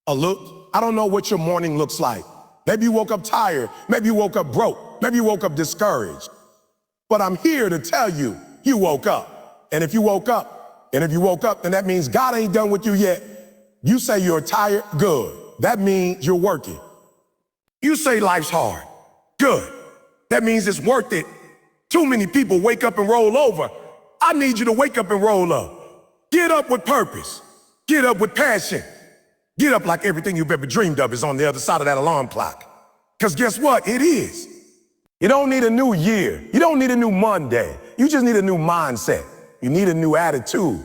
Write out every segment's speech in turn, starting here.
a look. I don't know what your morning looks like. Maybe you woke up tired. Maybe you woke up broke. Maybe you woke up discouraged. But I'm here to tell you, you woke up. And if you woke up, then that means God ain't done with you yet. You say you're tired, good. That means you're working. You say life's hard, good. That means it's worth it. Too many people wake up and roll over. I need you to wake up and roll up. Get up with purpose. Get up with passion. Get up like everything you've ever dreamed of is on the other side of that alarm clock. Because guess what? It is. You don't need a new year. You don't need a new Monday. You just need a new mindset. You need a new attitude.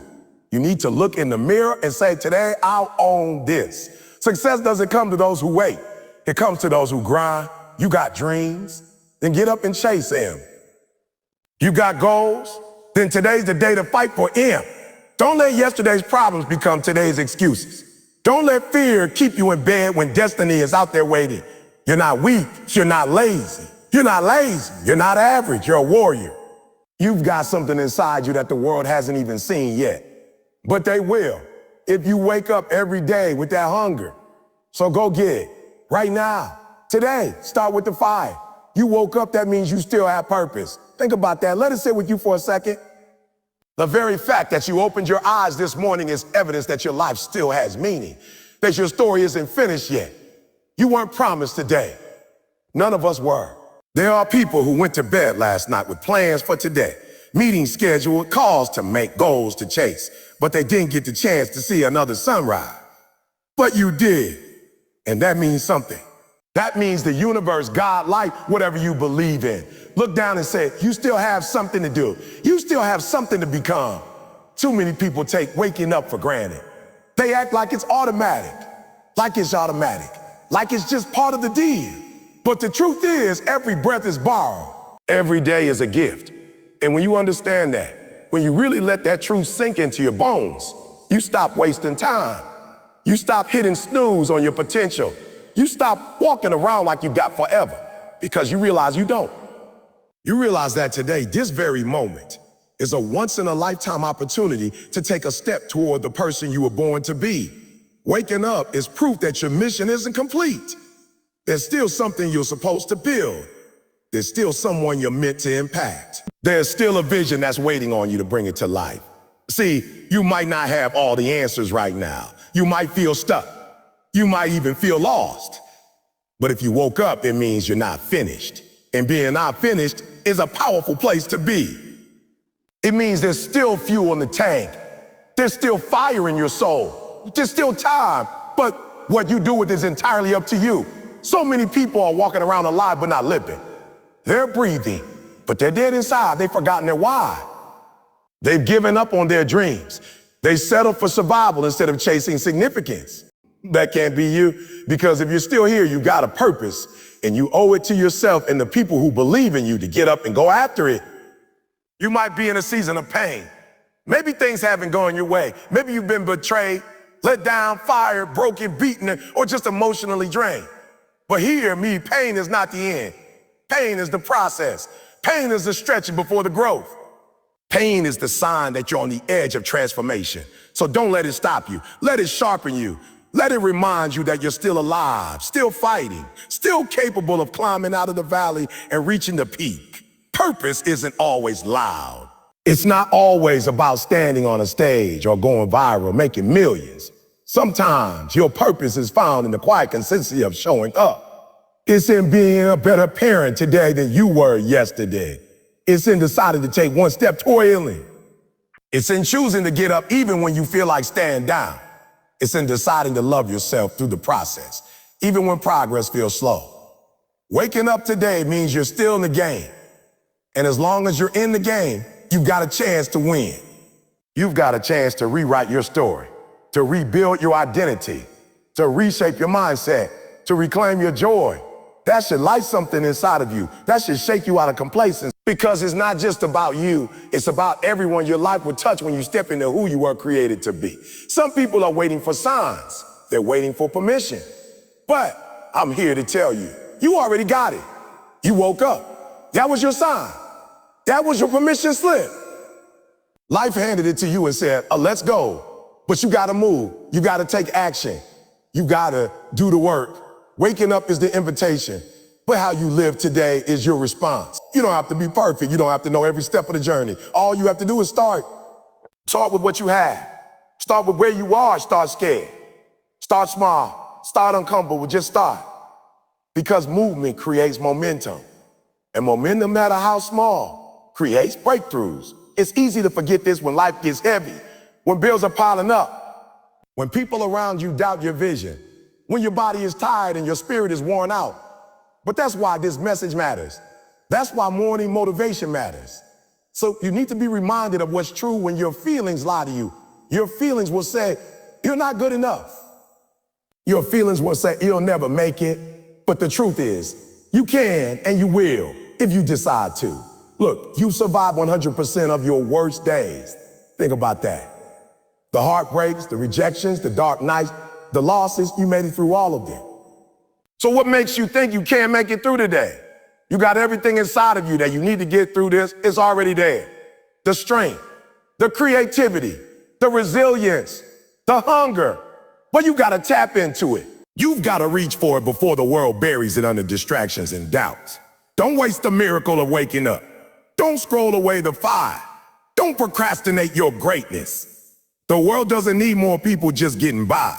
You need to look in the mirror and say, today I'll own this. Success doesn't come to those who wait. It comes to those who grind. You got dreams, then get up and chase them. You got goals, then today's the day to fight for them. Don't let yesterday's problems become today's excuses. Don't let fear keep you in bed when destiny is out there waiting. You're not weak. You're not lazy. You're not lazy. You're not average. You're a warrior. You've got something inside you that the world hasn't even seen yet. But they will if you wake up every day with that hunger. So go get it. Right now. Today. Start with the fire. You woke up, that means you still have purpose. Think about that. Let it sit with you for a second. The very fact that you opened your eyes this morning is evidence that your life still has meaning, that your story isn't finished yet. You weren't promised today. None of us were. There are people who went to bed last night with plans for today, meetings scheduled, calls to make, goals to chase, but they didn't get the chance to see another sunrise. But you did, and that means something. That means the universe, God, life, whatever you believe in. Look down and say, you still have something to do. You still have something to become. Too many people take waking up for granted. They act like it's automatic, like it's just part of the deal. But the truth is, every breath is borrowed. Every day is a gift. And when you understand that, when you really let that truth sink into your bones, you stop wasting time. You stop hitting snooze on your potential. You stop walking around like you got forever because you realize you don't. You realize that today, this very moment, is a once-in-a-lifetime opportunity to take a step toward the person you were born to be. Waking up is proof that your mission isn't complete. There's still something you're supposed to build. There's still someone you're meant to impact. There's still a vision that's waiting on you to bring it to life. See, you might not have all the answers right now. You might feel stuck. You might even feel lost. But if you woke up, it means you're not finished. And being not finished is a powerful place to be. It means there's still fuel in the tank. There's still fire in your soul. There's still time. But what you do with it is entirely up to you. So many people are walking around alive but not living. They're breathing, but they're dead inside. They've forgotten their why. They've given up on their dreams. They settle for survival instead of chasing significance. That can't be you, because if you're still here, you got a purpose, and you owe it to yourself and the people who believe in you to get up and go after it. You might be in a season of pain. Maybe things haven't gone your way. Maybe you've been betrayed, let down, fired, broken, beaten, or just emotionally drained. But hear me, pain is not the end. Pain is the process. Pain is the stretching before the growth. Pain is the sign that you're on the edge of transformation. So don't let it stop you. Let it sharpen you. Let it remind you that you're still alive, still fighting, still capable of climbing out of the valley and reaching the peak. Purpose isn't always loud. It's not always about standing on a stage or going viral, making millions. Sometimes your purpose is found in the quiet consistency of showing up. It's in being a better parent today than you were yesterday. It's in deciding to take one step toward healing. It's in choosing to get up even when you feel like staying down. It's in deciding to love yourself through the process, even when progress feels slow. Waking up today means you're still in the game. And as long as you're in the game, you've got a chance to win. You've got a chance to rewrite your story, to rebuild your identity, to reshape your mindset, to reclaim your joy. That should light something inside of you. That should shake you out of complacency, because it's not just about you. It's about everyone your life will touch when you step into who you were created to be. Some people are waiting for signs. They're waiting for permission. But I'm here to tell you, you already got it. You woke up. That was your sign. That was your permission slip. Life handed it to you and said, let's go. But you got to move. You got to take action. You gotta do the work. Waking up is the invitation, but how you live today is your response. You don't have to be perfect. You don't have to know every step of the journey. All you have to do is start. Start with what you have. Start with where you are. Start scared. Start small. Start uncomfortable. Just start. Because movement creates momentum. And momentum, no matter how small, creates breakthroughs. It's easy to forget this when life gets heavy, when bills are piling up, when people around you doubt your vision, when your body is tired and your spirit is worn out. But that's why this message matters. That's why morning motivation matters. So you need to be reminded of what's true when your feelings lie to you. Your feelings will say, you're not good enough. Your feelings will say, you'll never make it. But the truth is, you can and you will if you decide to. Look, you survive 100% of your worst days. Think about that. The heartbreaks, the rejections, the dark nights, the losses, you made it through all of them. So what makes you think you can't make it through today? You got everything inside of you that you need to get through this. It's already there. The strength, the creativity, the resilience, the hunger. But you got to tap into it. You've got to reach for it before the world buries it under distractions and doubts. Don't waste the miracle of waking up. Don't scroll away the fire. Don't procrastinate your greatness. The world doesn't need more people just getting by.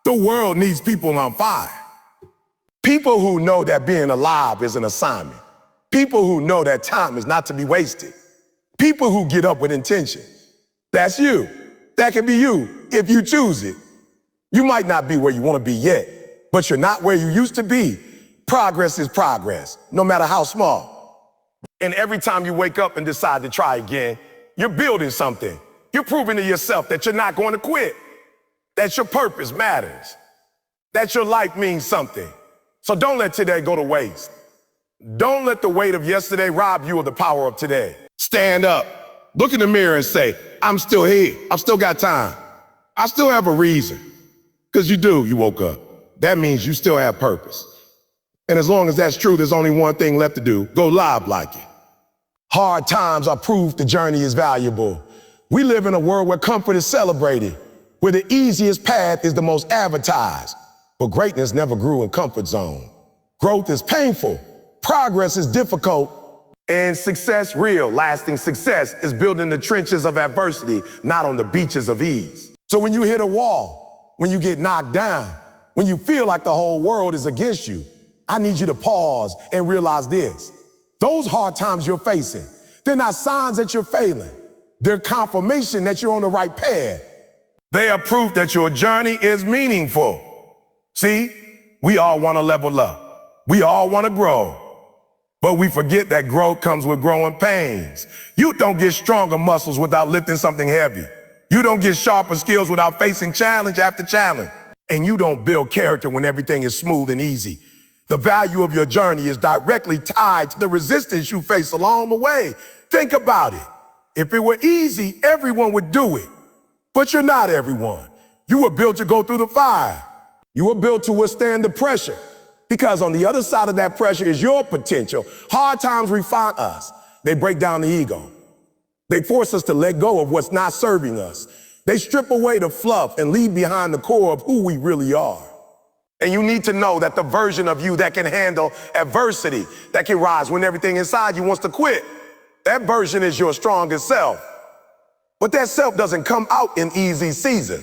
The world needs people on fire. People who know that being alive is an assignment. People who know that time is not to be wasted. People who get up with intention. That's you. That can be you if you choose it. You might not be where you want to be yet, but you're not where you used to be. Progress is progress, no matter how small. And every time you wake up and decide to try again, you're building something. You're proving to yourself that you're not going to quit, that your purpose matters, that your life means something. So don't let today go to waste. Don't let the weight of yesterday rob you of the power of today. Stand up, look in the mirror and say, I'm still here. I've still got time. I still have a reason. Because you woke up. That means you still have purpose. And as long as that's true, there's only one thing left to do. Go live like it. Hard times are proof the journey is valuable. We live in a world where comfort is celebrated, where the easiest path is the most advertised. But greatness never grew in comfort zone. Growth is painful. Progress is difficult. And success, real, lasting success, is built in the trenches of adversity, not on the beaches of ease. So when you hit a wall, when you get knocked down, when you feel like the whole world is against you, I need you to pause and realize this. Those hard times you're facing, they're not signs that you're failing. They're confirmation that you're on the right path. They are proof that your journey is meaningful. See, we all want to level up. We all want to grow. But we forget that growth comes with growing pains. You don't get stronger muscles without lifting something heavy. You don't get sharper skills without facing challenge after challenge. And you don't build character when everything is smooth and easy. The value of your journey is directly tied to the resistance you face along the way. Think about it. If it were easy, everyone would do it. But you're not everyone. You were built to go through the fire. You were built to withstand the pressure. Because on the other side of that pressure is your potential. Hard times refine us. They break down the ego. They force us to let go of what's not serving us. They strip away the fluff and leave behind the core of who we really are. And you need to know that the version of you that can handle adversity, that can rise when everything inside you wants to quit, that version is your strongest self. But that self doesn't come out in easy season.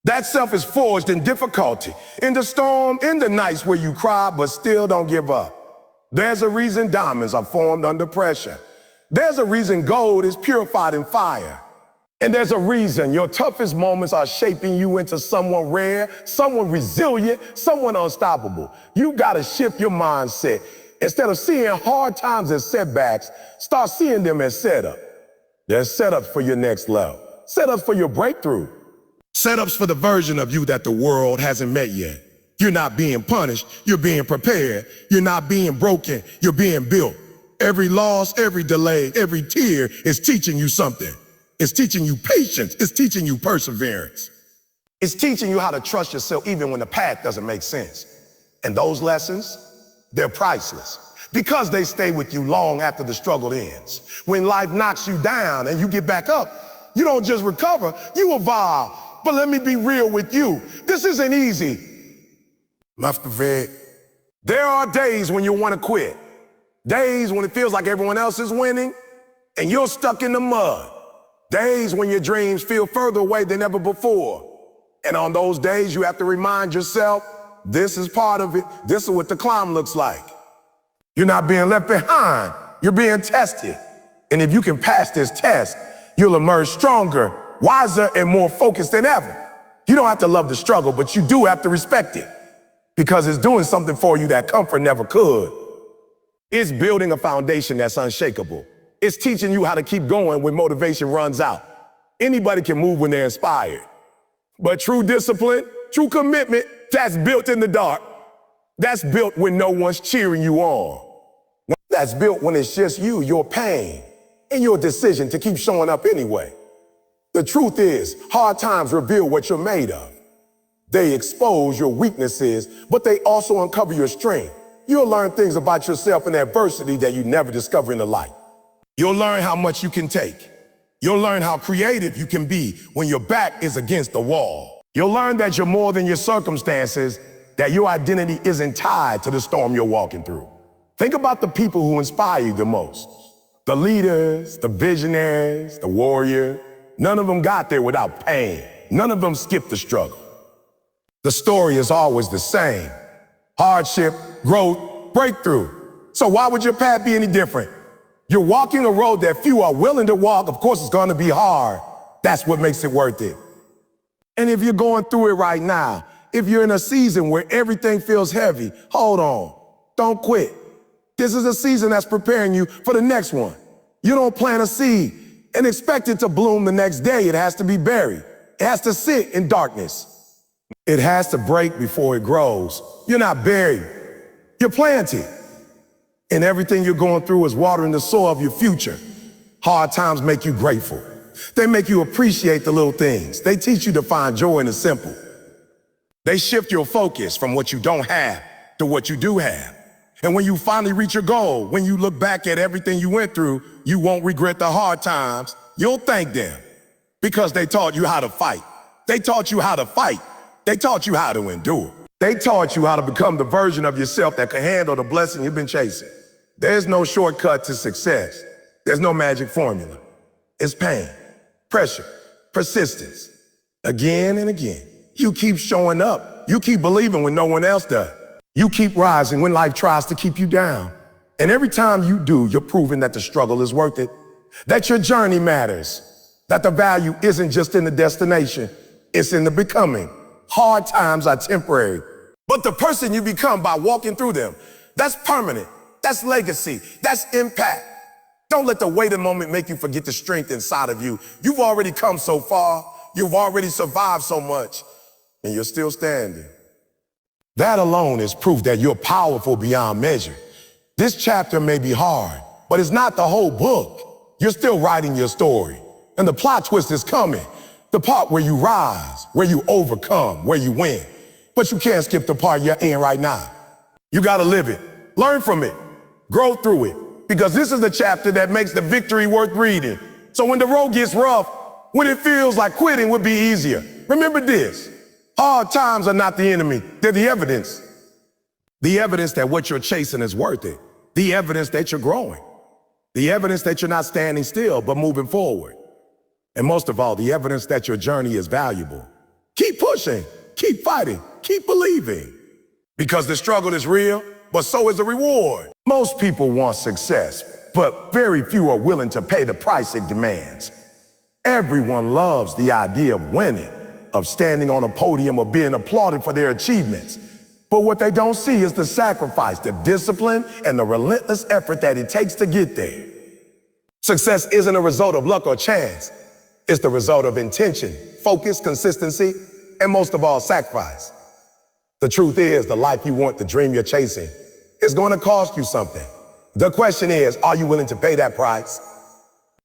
That self is forged in difficulty, in the storm, in the nights where you cry but still don't give up. There's a reason diamonds are formed under pressure. There's a reason gold is purified in fire. And there's a reason your toughest moments are shaping you into someone rare, someone resilient, someone unstoppable. You gotta shift your mindset. Instead of seeing hard times as setbacks, start seeing them as setup. They're setups for your next level, setups for your breakthrough, setups for the version of you that the world hasn't met yet. You're not being punished, you're being prepared. You're not being broken, you're being built. Every loss, every delay, every tear is teaching you something. It's teaching you patience. It's teaching you perseverance. It's teaching you how to trust yourself even when the path doesn't make sense. And those lessons, they're priceless because they stay with you long after the struggle ends. When life knocks you down and you get back up, you don't just recover, you evolve. But let me be real with you. This isn't easy. Muffin. There are days when you want to quit. Days when it feels like everyone else is winning and you're stuck in the mud. Days when your dreams feel further away than ever before. And on those days, you have to remind yourself, this is part of it. This is what the climb looks like. You're not being left behind. You're being tested. And if you can pass this test, you'll emerge stronger, wiser, and more focused than ever. You don't have to love the struggle, but you do have to respect it because it's doing something for you that comfort never could. It's building a foundation that's unshakable. It's teaching you how to keep going when motivation runs out. Anybody can move when they're inspired. But true discipline, true commitment, that's built in the dark. That's built when no one's cheering you on. That's built when it's just you, your pain, and your decision to keep showing up anyway. The truth is, hard times reveal what you're made of. They expose your weaknesses, but they also uncover your strength. You'll learn things about yourself in adversity that you never discover in the light. You'll learn how much you can take. You'll learn how creative you can be when your back is against the wall. You'll learn that you're more than your circumstances, that your identity isn't tied to the storm you're walking through. Think about the people who inspire you the most. The leaders, the visionaries, the warriors. None of them got there without pain. None of them skipped the struggle. The story is always the same. Hardship, growth, breakthrough. So why would your path be any different? You're walking a road that few are willing to walk. Of course, it's going to be hard. That's what makes it worth it. And if you're going through it right now, if you're in a season where everything feels heavy, hold on. Don't quit. This is a season that's preparing you for the next one. You don't plant a seed and expect it to bloom the next day. It has to be buried. It has to sit in darkness. It has to break before it grows. You're not buried. You're planted. And everything you're going through is watering the soil of your future. Hard times make you grateful. They make you appreciate the little things. They teach you to find joy in the simple. They shift your focus from what you don't have to what you do have. And when you finally reach your goal, when you look back at everything you went through, you won't regret the hard times. You'll thank them because they taught you how to fight. They taught you how to fight. They taught you how to endure. They taught you how to become the version of yourself that can handle the blessing you've been chasing. There's no shortcut to success. There's no magic formula. It's pain, pressure, persistence. Again and again. You keep showing up. You keep believing when no one else does. You keep rising when life tries to keep you down. And every time you do, you're proving that the struggle is worth it, that your journey matters, that the value isn't just in the destination, it's in the becoming. Hard times are temporary, but the person you become by walking through them, that's permanent. That's legacy. That's impact. Don't let the weight of the moment make you forget the strength inside of you. You've already come so far. You've already survived so much, and you're still standing. That alone is proof that you're powerful beyond measure. This chapter may be hard, but it's not the whole book. You're still writing your story, and the plot twist is coming. The part where you rise, where you overcome, where you win. But you can't skip the part you're in right now. You gotta live it, learn from it, grow through it, because this is the chapter that makes the victory worth reading. So when the road gets rough, when it feels like quitting would be easier, remember this. Hard times are not the enemy, they're the evidence. The evidence that what you're chasing is worth it. The evidence that you're growing. The evidence that you're not standing still, but moving forward. And most of all, the evidence that your journey is valuable. Keep pushing, keep fighting, keep believing. Because the struggle is real, but so is the reward. Most people want success, but very few are willing to pay the price it demands. Everyone loves the idea of winning, of standing on a podium or being applauded for their achievements. But what they don't see is the sacrifice, the discipline, and the relentless effort that it takes to get there. Success isn't a result of luck or chance. It's the result of intention, focus, consistency, and most of all, sacrifice. The truth is, the life you want, the dream you're chasing, is going to cost you something. The question is, are you willing to pay that price?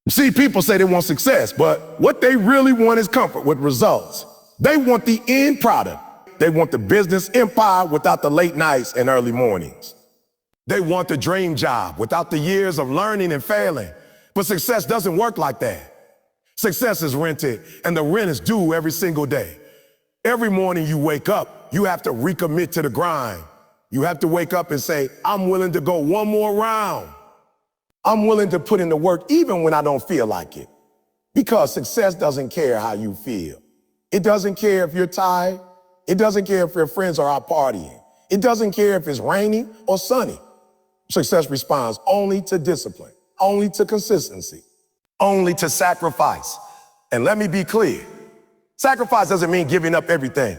See, people say they want success, but what they really want is comfort with results. They want the end product. They want the business empire without the late nights and early mornings. They want the dream job without the years of learning and failing. But success doesn't work like that. Success is rented, and the rent is due every single day. Every morning you wake up, you have to recommit to the grind. You have to wake up and say, I'm willing to go one more round. I'm willing to put in the work even when I don't feel like it. Because success doesn't care how you feel. It doesn't care if you're tired. It doesn't care if your friends are out partying. It doesn't care if it's raining or sunny. Success responds only to discipline, only to consistency, only to sacrifice. And let me be clear, sacrifice doesn't mean giving up everything.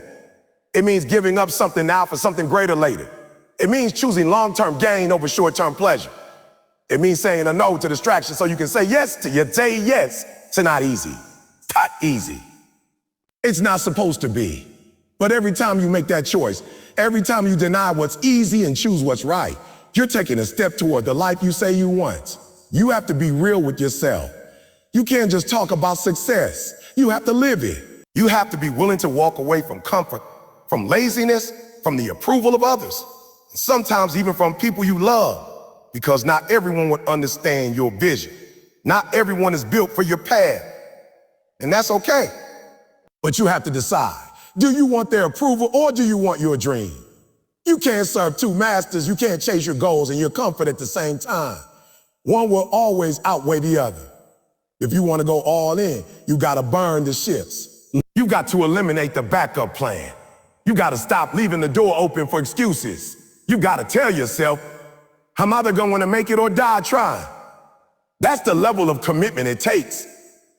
It means giving up something now for something greater later. It means choosing long-term gain over short-term pleasure. It means saying a no to distraction so you can say yes to your day yes to not easy. It's not easy. It's not supposed to be. But every time you make that choice, every time you deny what's easy and choose what's right, you're taking a step toward the life you say you want. You have to be real with yourself. You can't just talk about success. You have to live it. You have to be willing to walk away from comfort, from laziness, from the approval of others, and sometimes even from people you love, because not everyone would understand your vision. Not everyone is built for your path, and that's okay. But you have to decide. Do you want their approval or do you want your dream? You can't serve two masters. You can't chase your goals and your comfort at the same time. One will always outweigh the other. If you want to go all in, you got to burn the ships. You got to eliminate the backup plan. You got to stop leaving the door open for excuses. You got to tell yourself, I'm either going to make it or die trying. That's the level of commitment it takes.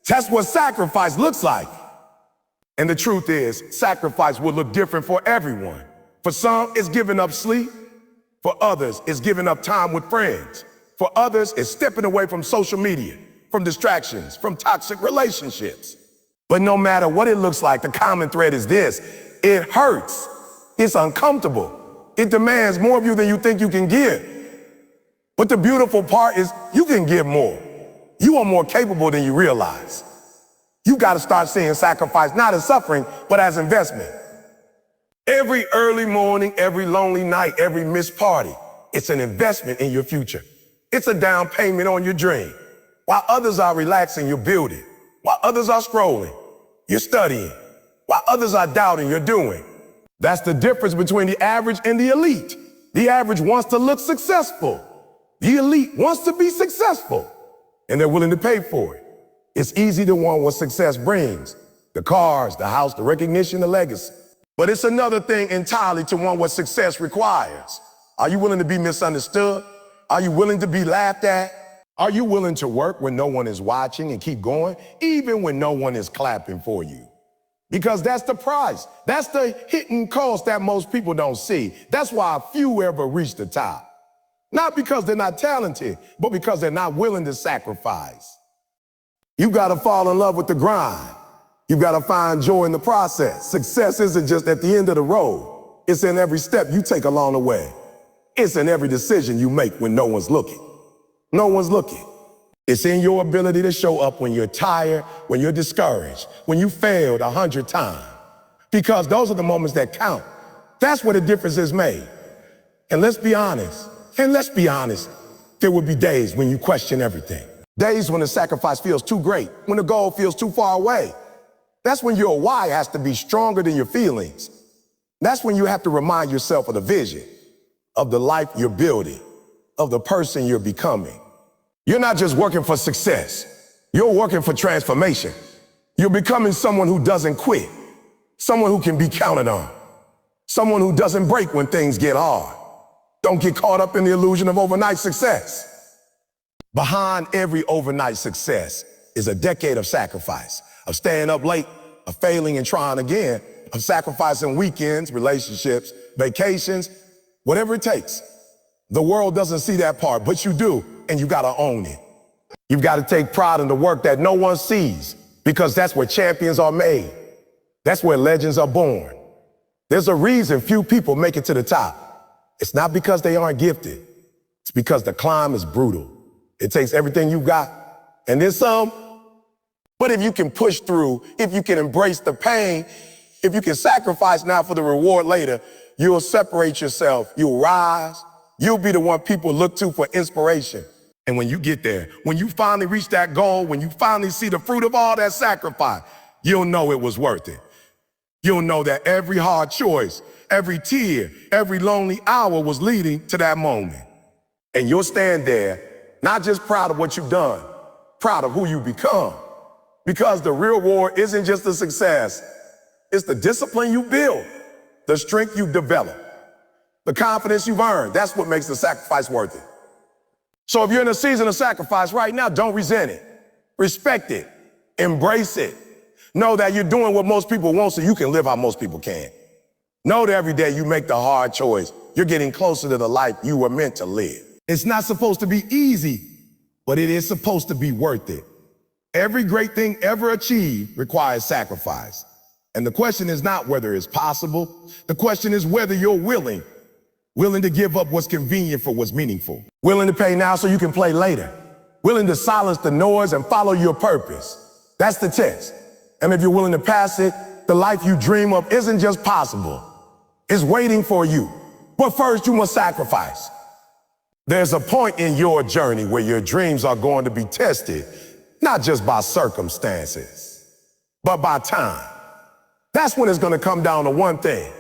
That's what sacrifice looks like. And the truth is, sacrifice will look different for everyone. For some, it's giving up sleep. For others, it's giving up time with friends. For others, it's stepping away from social media, from distractions, from toxic relationships. But no matter what it looks like, the common thread is this: it hurts. It's uncomfortable. It demands more of you than you think you can give. But the beautiful part is you can give more. You are more capable than you realize. You got to start seeing sacrifice not as suffering, but as investment. Every early morning, every lonely night, every missed party, it's an investment in your future. It's a down payment on your dream. While others are relaxing, you're building. While others are scrolling, you're studying. While others are doubting, you're doing. That's the difference between the average and the elite. The average wants to look successful. The elite wants to be successful, and they're willing to pay for it. It's easy to want what success brings: the cars, the house, the recognition, the legacy. But it's another thing entirely to want what success requires. Are you willing to be misunderstood? Are you willing to be laughed at? Are you willing to work when no one is watching and keep going, even when no one is clapping for you? Because that's the price. That's the hidden cost that most people don't see. That's why few ever reach the top. Not because they're not talented, but because they're not willing to sacrifice. You gotta fall in love with the grind. You gotta find joy in the process. Success isn't just at the end of the road. It's in every step you take along the way. It's in every decision you make when no one's looking. No one's looking. It's in your ability to show up when you're tired, when you're discouraged, when you failed 100 times. Because those are the moments that count. That's where the difference is made. And let's be honest, there will be days when you question everything. Days when the sacrifice feels too great, when the goal feels too far away. That's when your why has to be stronger than your feelings. That's when you have to remind yourself of the vision, of the life you're building, of the person you're becoming. You're not just working for success. You're working for transformation. You're becoming someone who doesn't quit, someone who can be counted on, someone who doesn't break when things get hard. Don't get caught up in the illusion of overnight success. Behind every overnight success is a decade of sacrifice, of staying up late, of failing and trying again, of sacrificing weekends, relationships, vacations, whatever it takes. The world doesn't see that part, but you do, and you gotta own it. You've gotta take pride in the work that no one sees, because that's where champions are made. That's where legends are born. There's a reason few people make it to the top. It's not because they aren't gifted. It's because the climb is brutal. It takes everything you got, and then some. But if you can push through, if you can embrace the pain, if you can sacrifice now for the reward later, you'll separate yourself, you'll rise, you'll be the one people look to for inspiration. And when you get there, when you finally reach that goal, when you finally see the fruit of all that sacrifice, you'll know it was worth it. You'll know that every hard choice, every tear, every lonely hour was leading to that moment. And you'll stand there, not just proud of what you've done, proud of who you become. Because the real reward isn't just the success, it's the discipline you build, the strength you develop, the confidence you've earned. That's what makes the sacrifice worth it. So if you're in a season of sacrifice right now, don't resent it. Respect it. Embrace it. Know that you're doing what most people won't so you can live how most people can. Know that every day you make the hard choice, you're getting closer to the life you were meant to live. It's not supposed to be easy, but it is supposed to be worth it. Every great thing ever achieved requires sacrifice. And the question is not whether it's possible. The question is whether you're willing to give up what's convenient for what's meaningful. Willing to pay now so you can play later. Willing to silence the noise and follow your purpose. That's the test. And if you're willing to pass it, the life you dream of isn't just possible. It's waiting for you. But first, you must sacrifice. There's a point in your journey where your dreams are going to be tested, not just by circumstances, but by time. That's when it's going to come down to one thing.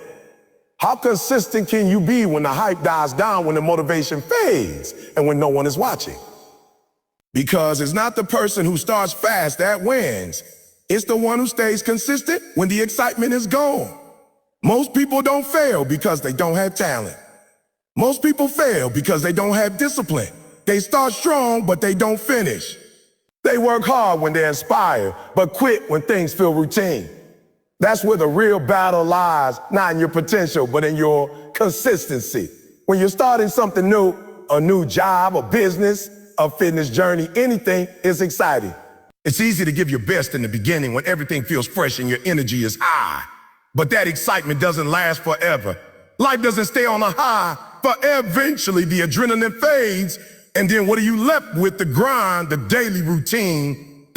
How consistent can you be when the hype dies down, when the motivation fades, and when no one is watching? Because it's not the person who starts fast that wins. It's the one who stays consistent when the excitement is gone. Most people don't fail because they don't have talent. Most people fail because they don't have discipline. They start strong, but they don't finish. They work hard when they're inspired, but quit when things feel routine. That's where the real battle lies, not in your potential, but in your consistency. When you're starting something new, a new job, a business, a fitness journey, anything is exciting. It's easy to give your best in the beginning when everything feels fresh and your energy is high. But that excitement doesn't last forever. Life doesn't stay on a high, but eventually the adrenaline fades, and then what are you left with? The grind, the daily routine,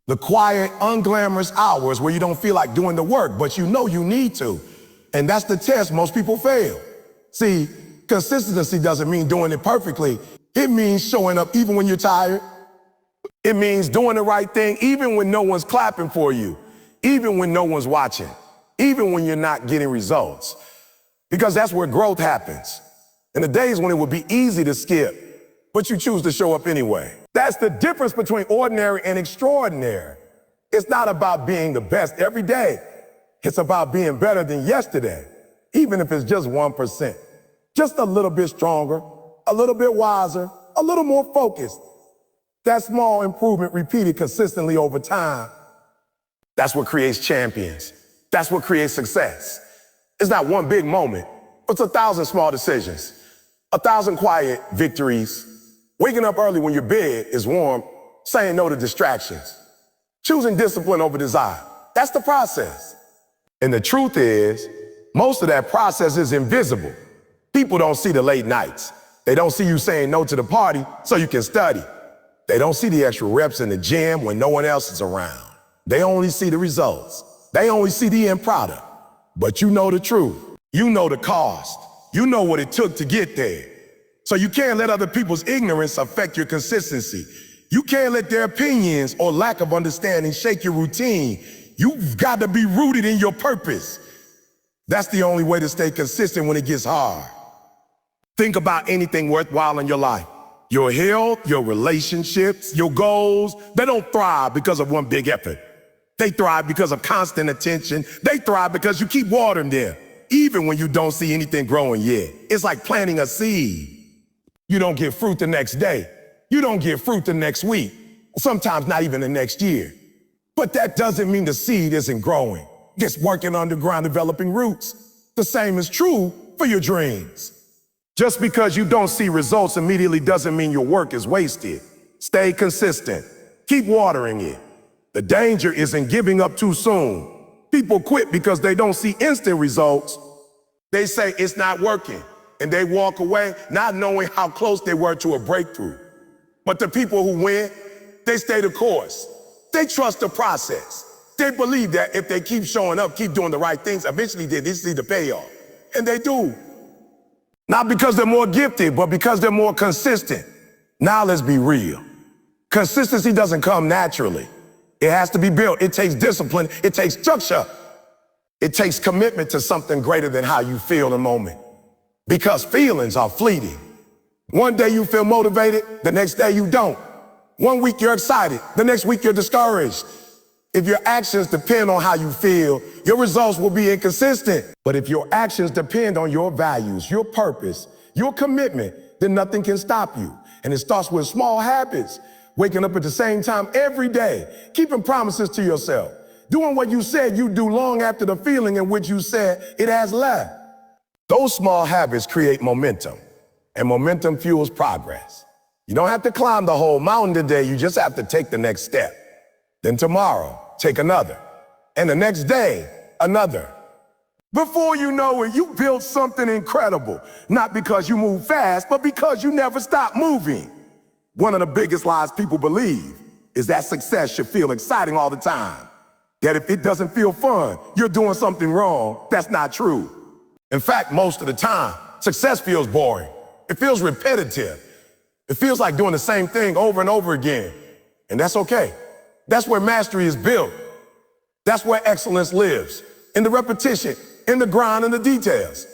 The quiet, unglamorous hours where you don't feel like doing the work, but you know you need to. And that's the test most people fail. See, consistency doesn't mean doing it perfectly. It means showing up even when you're tired. It means doing the right thing even when no one's clapping for you, even when no one's watching, even when you're not getting results. Because that's where growth happens. In the days when it would be easy to skip, but you choose to show up anyway. That's the difference between ordinary and extraordinary. It's not about being the best every day. It's about being better than yesterday, even if it's just 1%. Just a little bit stronger, a little bit wiser, a little more focused. That small improvement repeated consistently over time, that's what creates champions. That's what creates success. It's not one big moment. It's 1,000 small decisions, 1,000 quiet victories. Waking up early when your bed is warm, saying no to distractions, choosing discipline over desire. That's the process. And the truth is, most of that process is invisible. People don't see the late nights. They don't see you saying no to the party so you can study. They don't see the extra reps in the gym when no one else is around. They only see the results. They only see the end product. But you know the truth. You know the cost. You know what it took to get there. So you can't let other people's ignorance affect your consistency. You can't let their opinions or lack of understanding shake your routine. You've got to be rooted in your purpose. That's the only way to stay consistent when it gets hard. Think about anything worthwhile in your life. Your health, your relationships, your goals, they don't thrive because of one big effort. They thrive because of constant attention. They thrive because you keep watering them, even when you don't see anything growing yet. It's like planting a seed. You don't get fruit the next day. You don't get fruit the next week. Sometimes not even the next year. But that doesn't mean the seed isn't growing. It's working underground, developing roots. The same is true for your dreams. Just because you don't see results immediately doesn't mean your work is wasted. Stay consistent. Keep watering it. The danger is in giving up too soon. People quit because they don't see instant results. They say it's not working, and they walk away not knowing how close they were to a breakthrough. But the people who win, they stay the course. They trust the process. They believe that if they keep showing up, keep doing the right things, eventually they see the payoff. And they do. Not because they're more gifted, but because they're more consistent. Now let's be real. Consistency doesn't come naturally. It has to be built. It takes discipline. It takes structure. It takes commitment to something greater than how you feel in the moment. Because feelings are fleeting. One day you feel motivated, the next day you don't. One week you're excited, the next week you're discouraged. If your actions depend on how you feel, your results will be inconsistent. But if your actions depend on your values, your purpose, your commitment, then nothing can stop you. And it starts with small habits. Waking up at the same time every day, keeping promises to yourself, doing what you said you'd do long after the feeling in which you said it has left. Those small habits create momentum, and momentum fuels progress. You don't have to climb the whole mountain today, you just have to take the next step. Then tomorrow, take another. And the next day, another. Before you know it, you built something incredible. Not because you move fast, but because you never stop moving. One of the biggest lies people believe is that success should feel exciting all the time. That if it doesn't feel fun, you're doing something wrong. That's not true. In fact, most of the time, success feels boring. It feels repetitive. It feels like doing the same thing over and over again. And that's okay. That's where mastery is built. That's where excellence lives. In the repetition, in the grind, in the details.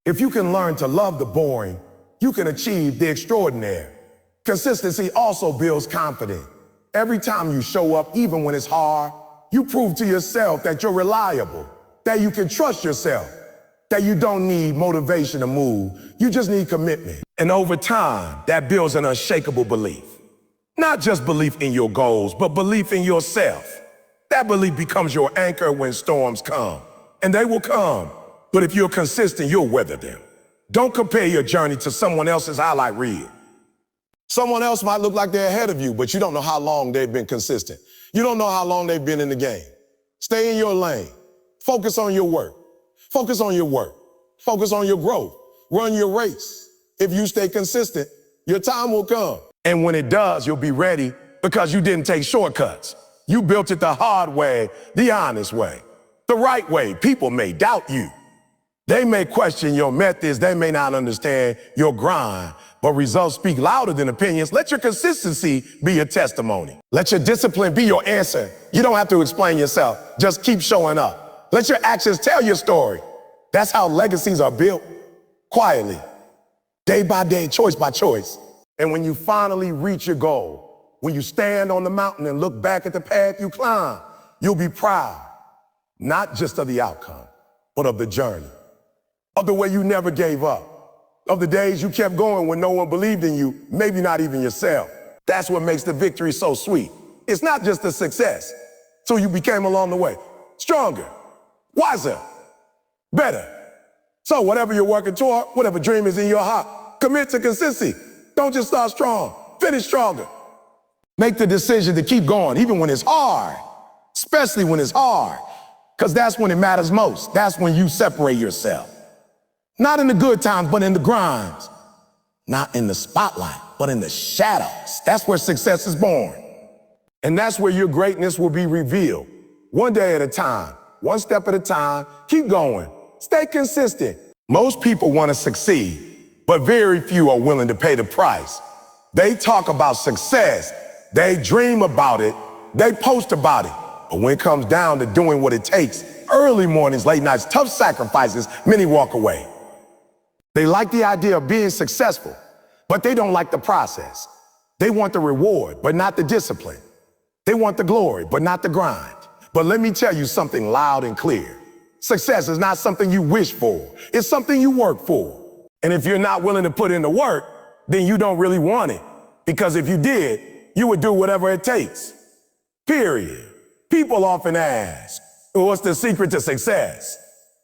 If you can learn to love the boring, you can achieve the extraordinary. Consistency also builds confidence. Every time you show up, even when it's hard, you prove to yourself that you're reliable, that you can trust yourself, that you don't need motivation to move, you just need commitment. And over time, that builds an unshakable belief. Not just belief in your goals, but belief in yourself. That belief becomes your anchor when storms come. And they will come. But if you're consistent, you'll weather them. Don't compare your journey to someone else's highlight reel. Someone else might look like they're ahead of you, but you don't know how long they've been consistent. You don't know how long they've been in the game. Stay in your lane. Focus on your work. Focus on your work. Focus on your growth. Run your race. If you stay consistent, your time will come. And when it does, you'll be ready because you didn't take shortcuts. You built it the hard way, the honest way, the right way. People may doubt you. They may question your methods. They may not understand your grind, but results speak louder than opinions. Let your consistency be your testimony. Let your discipline be your answer. You don't have to explain yourself. Just keep showing up. Let your actions tell your story. That's how legacies are built, quietly, day by day, choice by choice. And when you finally reach your goal, when you stand on the mountain and look back at the path you climb, you'll be proud, not just of the outcome, but of the journey, of the way you never gave up, of the days you kept going when no one believed in you, maybe not even yourself. That's what makes the victory so sweet. It's not just a success, so you became along the way stronger, wiser, better. So whatever you're working toward, whatever dream is in your heart, commit to consistency. Don't just start strong, finish stronger. Make the decision to keep going, even when it's hard, especially when it's hard, because that's when it matters most. That's when you separate yourself. Not in the good times, but in the grinds. Not in the spotlight, but in the shadows. That's where success is born. And that's where your greatness will be revealed. One day at a time, one step at a time, keep going. Stay consistent. Most people want to succeed, but very few are willing to pay the price. They talk about success, they dream about it, they post about it. But when it comes down to doing what it takes, early mornings, late nights, tough sacrifices, many walk away. They like the idea of being successful, but they don't like the process. They want the reward, but not the discipline. They want the glory, but not the grind. But let me tell you something loud and clear. Success is not something you wish for. It's something you work for. And if you're not willing to put in the work, then you don't really want it. Because if you did, you would do whatever it takes. Period. People often ask, well, what's the secret to success?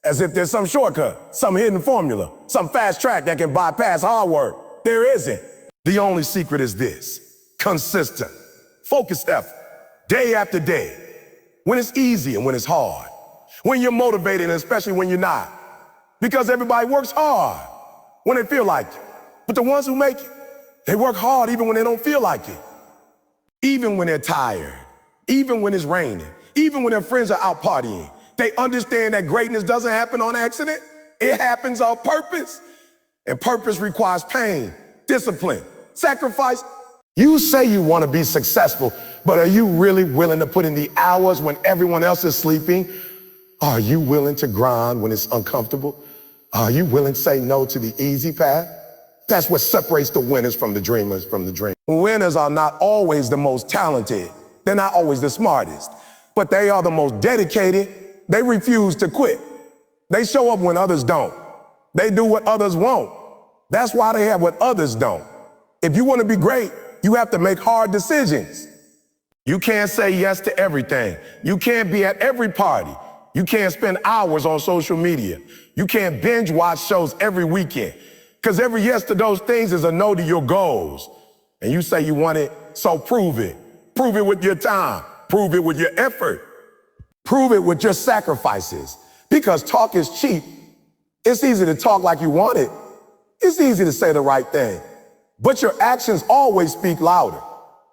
As if there's some shortcut, some hidden formula, some fast track that can bypass hard work. There isn't. The only secret is this: consistent, focused effort, day after day. When it's easy and when it's hard. When you're motivated and especially when you're not. Because everybody works hard when they feel like it. But the ones who make it, they work hard even when they don't feel like it. Even when they're tired, even when it's raining, even when their friends are out partying. They understand that greatness doesn't happen on accident. It happens on purpose. And purpose requires pain, discipline, sacrifice. You say you want to be successful, but are you really willing to put in the hours when everyone else is sleeping? Are you willing to grind when it's uncomfortable? Are you willing to say no to the easy path? That's what separates the winners from the dreamers from the dream. Winners are not always the most talented. They're not always the smartest, but they are the most dedicated. They refuse to quit. They show up when others don't. They do what others won't. That's why they have what others don't. If you want to be great, you have to make hard decisions. You can't say yes to everything. You can't be at every party. You can't spend hours on social media. You can't binge watch shows every weekend. Because every yes to those things is a no to your goals. And you say you want it, so prove it. Prove it with your time. Prove it with your effort. Prove it with your sacrifices. Because talk is cheap. It's easy to talk like you want it. It's easy to say the right thing. But your actions always speak louder.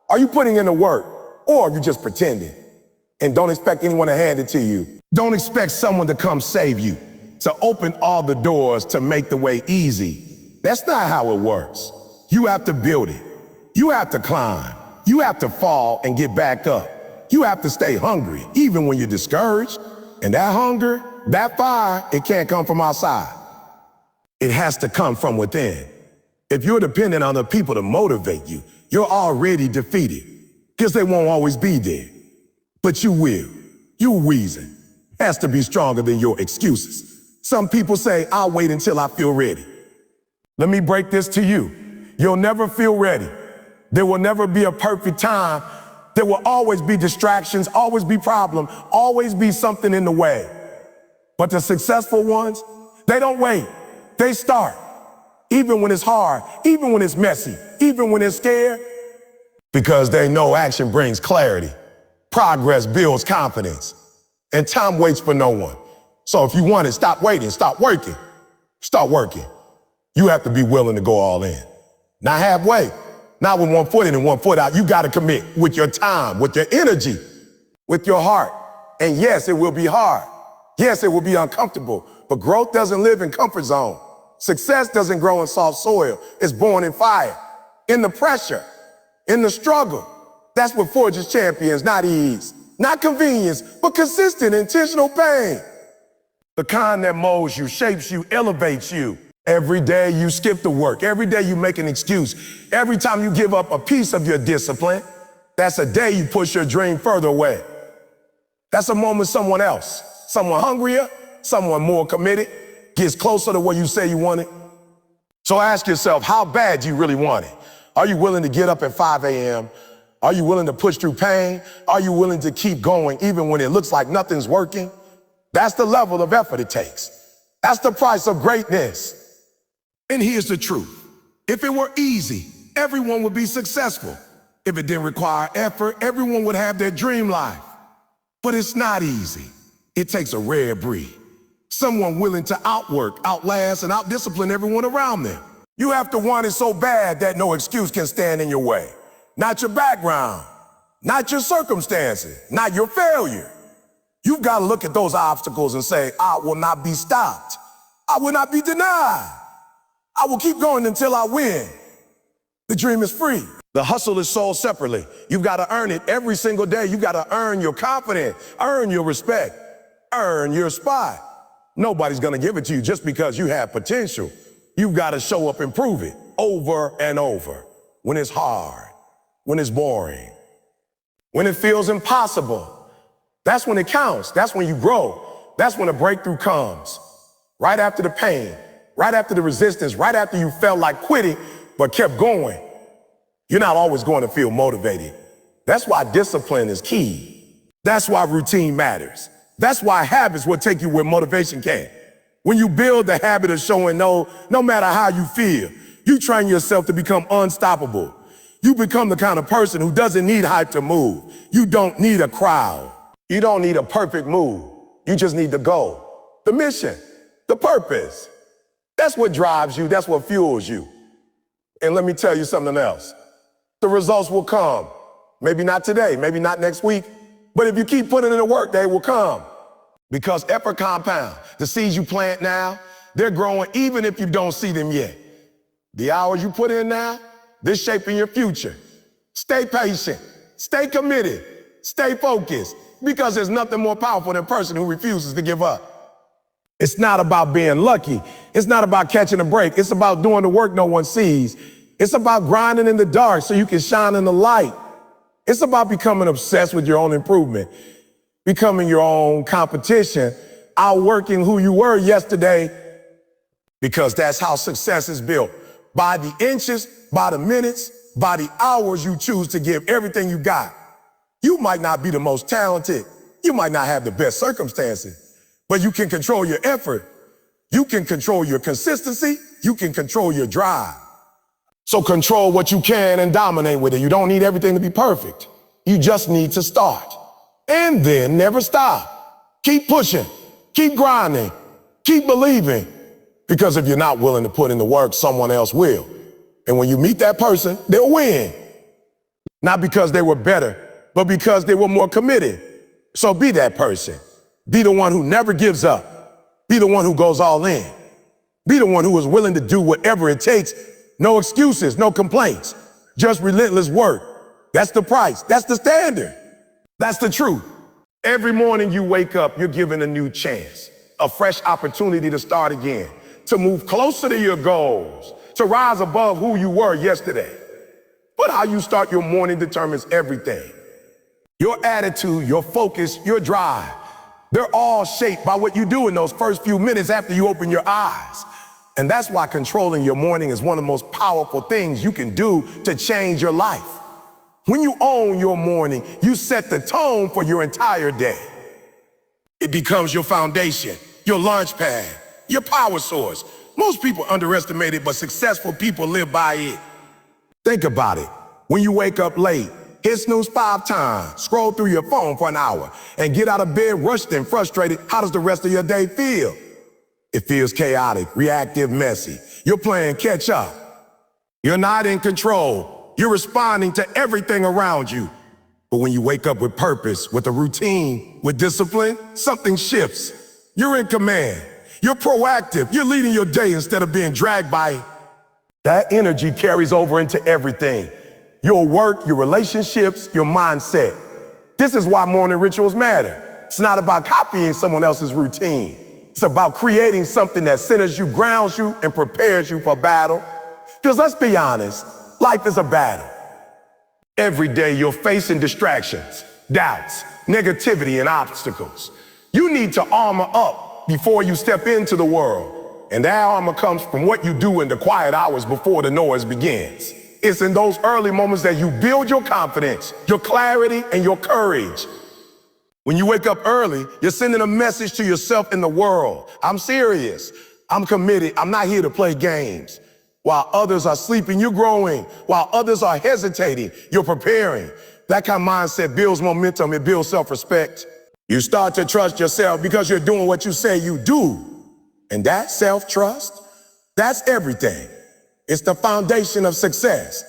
Are you putting in the work, or are you just pretending? And don't expect anyone to hand it to you. Don't expect someone to come save you, to open all the doors, to make the way easy. That's not how it works. You have to build it. You have to climb. You have to fall and get back up. You have to stay hungry, even when you're discouraged. And that hunger, that fire, it can't come from outside. It has to come from within. If you're dependent on other people to motivate you, you're already defeated, because they won't always be there. But you will. Your reason has to be stronger than your excuses. Some people say, I'll wait until I feel ready. Let me break this to you. You'll never feel ready. There will never be a perfect time. There will always be distractions, always be problems, always be something in the way. But the successful ones, they don't wait. They start. Even when it's hard, even when it's messy, even when they're scared, because they know action brings clarity. Progress builds confidence, and time waits for no one. So if you want it, stop waiting, stop working. Start working. You have to be willing to go all in. Not halfway, not with one foot in and one foot out. You got to commit with your time, with your energy, with your heart. And yes, it will be hard. Yes, it will be uncomfortable, but growth doesn't live in comfort zone. Success doesn't grow in soft soil. It's born in fire, in the pressure, in the struggle. That's what forges champions, not ease, not convenience, but consistent, intentional pain. The kind that molds you, shapes you, elevates you. Every day you skip the work. Every day you make an excuse. Every time you give up a piece of your discipline, that's a day you push your dream further away. That's a moment someone else, someone hungrier, someone more committed, gets closer to what you say you want it. So ask yourself, how bad do you really want it? Are you willing to get up at 5 a.m.? Are you willing to push through pain? Are you willing to keep going even when it looks like nothing's working? That's the level of effort it takes. That's the price of greatness. And here's the truth. If it were easy, everyone would be successful. If it didn't require effort, everyone would have their dream life. But it's not easy. It takes a rare breed. Someone willing to outwork, outlast, and outdiscipline everyone around them. You have to want it so bad that no excuse can stand in your way. Not your background, not your circumstances, not your failure. You've got to look at those obstacles and say, I will not be stopped. I will not be denied. I will keep going until I win. The dream is free. The hustle is sold separately. You've got to earn it every single day. You've got to earn your confidence, earn your respect, earn your spot. Nobody's going to give it to you just because you have potential. You've got to show up and prove it over and over. When it's hard, when it's boring, when it feels impossible, that's when it counts. That's when you grow. That's when a breakthrough comes. Right after the pain, right after the resistance, right after you felt like quitting, but kept going. You're not always going to feel motivated. That's why discipline is key. That's why routine matters. That's why habits will take you where motivation can't. When you build the habit of showing no matter how you feel, you train yourself to become unstoppable. You become the kind of person who doesn't need hype to move. You don't need a crowd. You don't need a perfect move. You just need the goal, the mission, the purpose. That's what drives you. That's what fuels you. And let me tell you something else. The results will come. Maybe not today, maybe not next week, but if you keep putting in the work, they will come. Because effort compounds. The seeds you plant now, they're growing even if you don't see them yet. The hours you put in now, they're shaping your future. Stay patient, stay committed, stay focused, because there's nothing more powerful than a person who refuses to give up. It's not about being lucky. It's not about catching a break. It's about doing the work no one sees. It's about grinding in the dark so you can shine in the light. It's about becoming obsessed with your own improvement, becoming your own competition, outworking who you were yesterday, because that's how success is built. By the inches, by the minutes, by the hours you choose to give everything you got. You might not be the most talented. You might not have the best circumstances, but you can control your effort. You can control your consistency. You can control your drive. So control what you can and dominate with it. You don't need everything to be perfect. You just need to start. And then never stop. Keep pushing. Keep grinding. Keep believing. Because if you're not willing to put in the work, someone else will. And when you meet that person, they'll win. Not because they were better, but because they were more committed. So be that person. Be the one who never gives up. Be the one who goes all in. Be the one who is willing to do whatever it takes. No excuses, no complaints, just relentless work. That's the price. That's the standard. That's the truth. Every morning you wake up, you're given a new chance, a fresh opportunity to start again, to move closer to your goals, to rise above who you were yesterday. But how you start your morning determines everything. Your attitude, your focus, your drive, they're all shaped by what you do in those first few minutes after you open your eyes. And that's why controlling your morning is one of the most powerful things you can do to change your life. When you own your morning, you set the tone for your entire day. It becomes your foundation, your launch pad, your power source. Most people underestimate it, but successful people live by it. Think about it. When you wake up late, hit snooze 5 times, scroll through your phone for an hour, and get out of bed rushed and frustrated, how does the rest of your day feel? It feels chaotic, reactive, messy. You're playing catch up. You're not in control. You're responding to everything around you. But when you wake up with purpose, with a routine, with discipline, something shifts. You're in command. You're proactive. You're leading your day instead of being dragged by it. That energy carries over into everything. Your work, your relationships, your mindset. This is why morning rituals matter. It's not about copying someone else's routine. It's about creating something that centers you, grounds you, and prepares you for battle. Because let's be honest, life is a battle. Every day you're facing distractions, doubts, negativity, and obstacles. You need to armor up before you step into the world. And that armor comes from what you do in the quiet hours before the noise begins. It's in those early moments that you build your confidence, your clarity, and your courage. When you wake up early, you're sending a message to yourself and the world. I'm serious. I'm committed. I'm not here to play games. While others are sleeping, you're growing. While others are hesitating, you're preparing. That kind of mindset builds momentum. It builds self-respect. You start to trust yourself because you're doing what you say you do. And that self-trust, that's everything. It's the foundation of success.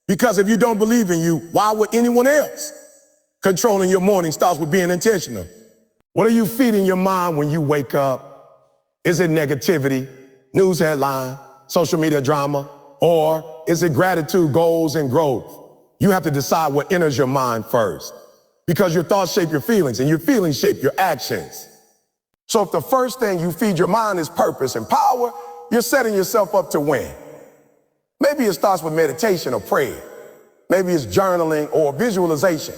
Because if you don't believe in you, why would anyone else? Controlling your morning starts with being intentional. What are you feeding your mind when you wake up? Is it negativity, news headline, social media drama, or is it gratitude, goals, and growth? You have to decide what enters your mind first, because your thoughts shape your feelings, and your feelings shape your actions. So if the first thing you feed your mind is purpose and power, you're setting yourself up to win. Maybe it starts with meditation or prayer. Maybe it's journaling or visualization.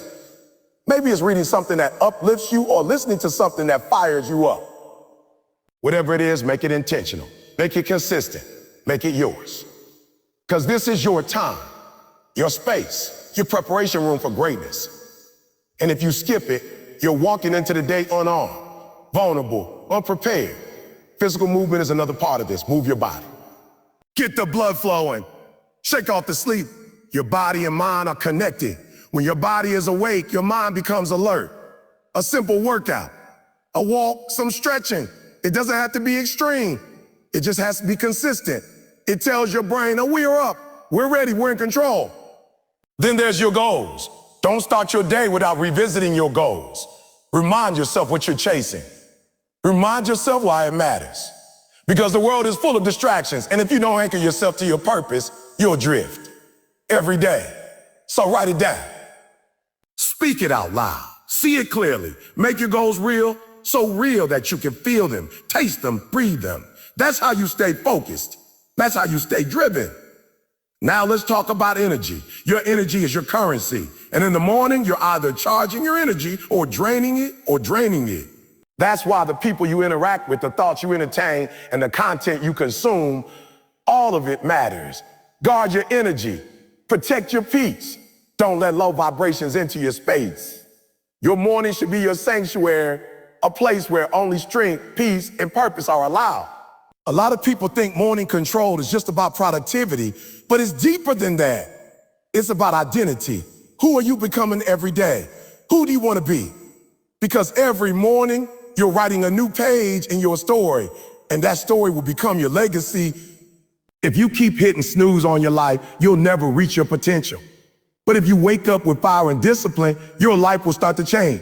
Maybe it's reading something that uplifts you or listening to something that fires you up. Whatever it is, make it intentional. Make it consistent. Make it yours. Because this is your time, your space, your preparation room for greatness. And if you skip it, you're walking into the day unarmed, vulnerable, unprepared. Physical movement is another part of this. Move your body. Get the blood flowing. Shake off the sleep. Your body and mind are connected. When your body is awake, your mind becomes alert. A simple workout, a walk, some stretching. It doesn't have to be extreme. It just has to be consistent. It tells your brain, oh, we're up, we're ready, we're in control. Then there's your goals. Don't start your day without revisiting your goals. Remind yourself what you're chasing. Remind yourself why it matters. Because the world is full of distractions, and if you don't anchor yourself to your purpose, you'll drift every day. So write it down. Speak it out loud. See it clearly. Make your goals real, so real that you can feel them, taste them, breathe them. That's how you stay focused. That's how you stay driven. Now let's talk about energy. Your energy is your currency. And in the morning, you're either charging your energy or draining it. That's why the people you interact with, the thoughts you entertain, and the content you consume, all of it matters. Guard your energy. Protect your peace. Don't let low vibrations enter your space. Your morning should be your sanctuary, a place where only strength, peace, and purpose are allowed. A lot of people think morning control is just about productivity, but it's deeper than that. It's about identity. Who are you becoming every day? Who do you want to be? Because every morning, you're writing a new page in your story, and that story will become your legacy. If you keep hitting snooze on your life, you'll never reach your potential. But if you wake up with fire and discipline, your life will start to change,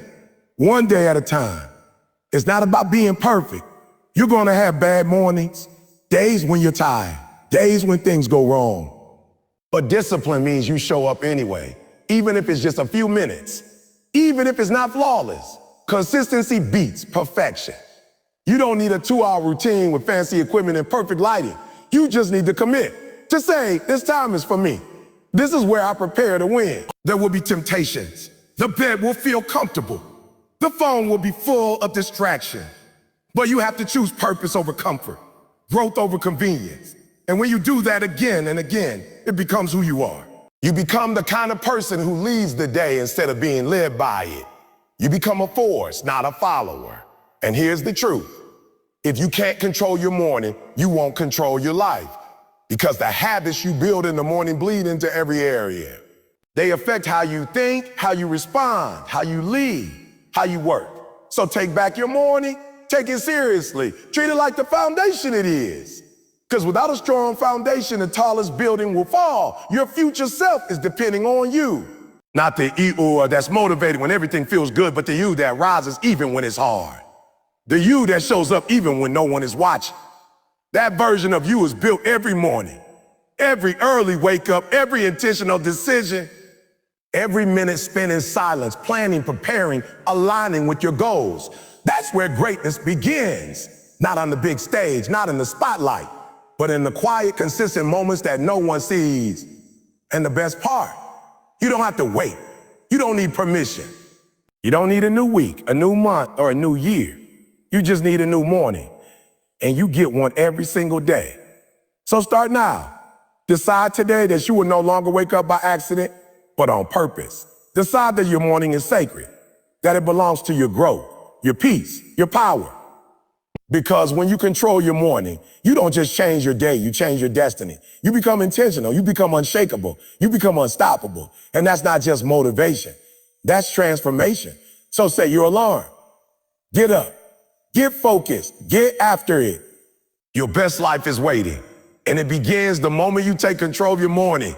one day at a time. It's not about being perfect. You're going to have bad mornings, days when you're tired, days when things go wrong. But discipline means you show up anyway, even if it's just a few minutes, even if it's not flawless. Consistency beats perfection. You don't need a 2-hour routine with fancy equipment and perfect lighting. You just need to commit to say, this time is for me. This is where I prepare to win. There will be temptations. The bed will feel comfortable. The phone will be full of distraction. But you have to choose purpose over comfort, growth over convenience. And when you do that again and again, it becomes who you are. You become the kind of person who leads the day instead of being led by it. You become a force, not a follower. And here's the truth. If you can't control your morning, you won't control your life. Because the habits you build in the morning bleed into every area. They affect how you think, how you respond, how you lead, how you work. So take back your morning. Take it seriously. Treat it like the foundation it is. Because without a strong foundation, the tallest building will fall. Your future self is depending on you. Not the you that's motivated when everything feels good, but the you that rises even when it's hard. The you that shows up even when no one is watching. That version of you is built every morning. Every early wake up, every intentional decision, every minute spent in silence, planning, preparing, aligning with your goals. That's where greatness begins. Not on the big stage, not in the spotlight, but in the quiet, consistent moments that no one sees. And the best part, you don't have to wait. You don't need permission. You don't need a new week, a new month, or a new year. You just need a new morning. And you get one every single day. So start now. Decide today that you will no longer wake up by accident, but on purpose. Decide that your morning is sacred, that it belongs to your growth, your peace, your power. Because when you control your morning, you don't just change your day, you change your destiny. You become intentional, you become unshakable, you become unstoppable. And that's not just motivation, that's transformation. So set your alarm. Get up, get focused, get after it. Your best life is waiting, and it begins the moment you take control of your morning.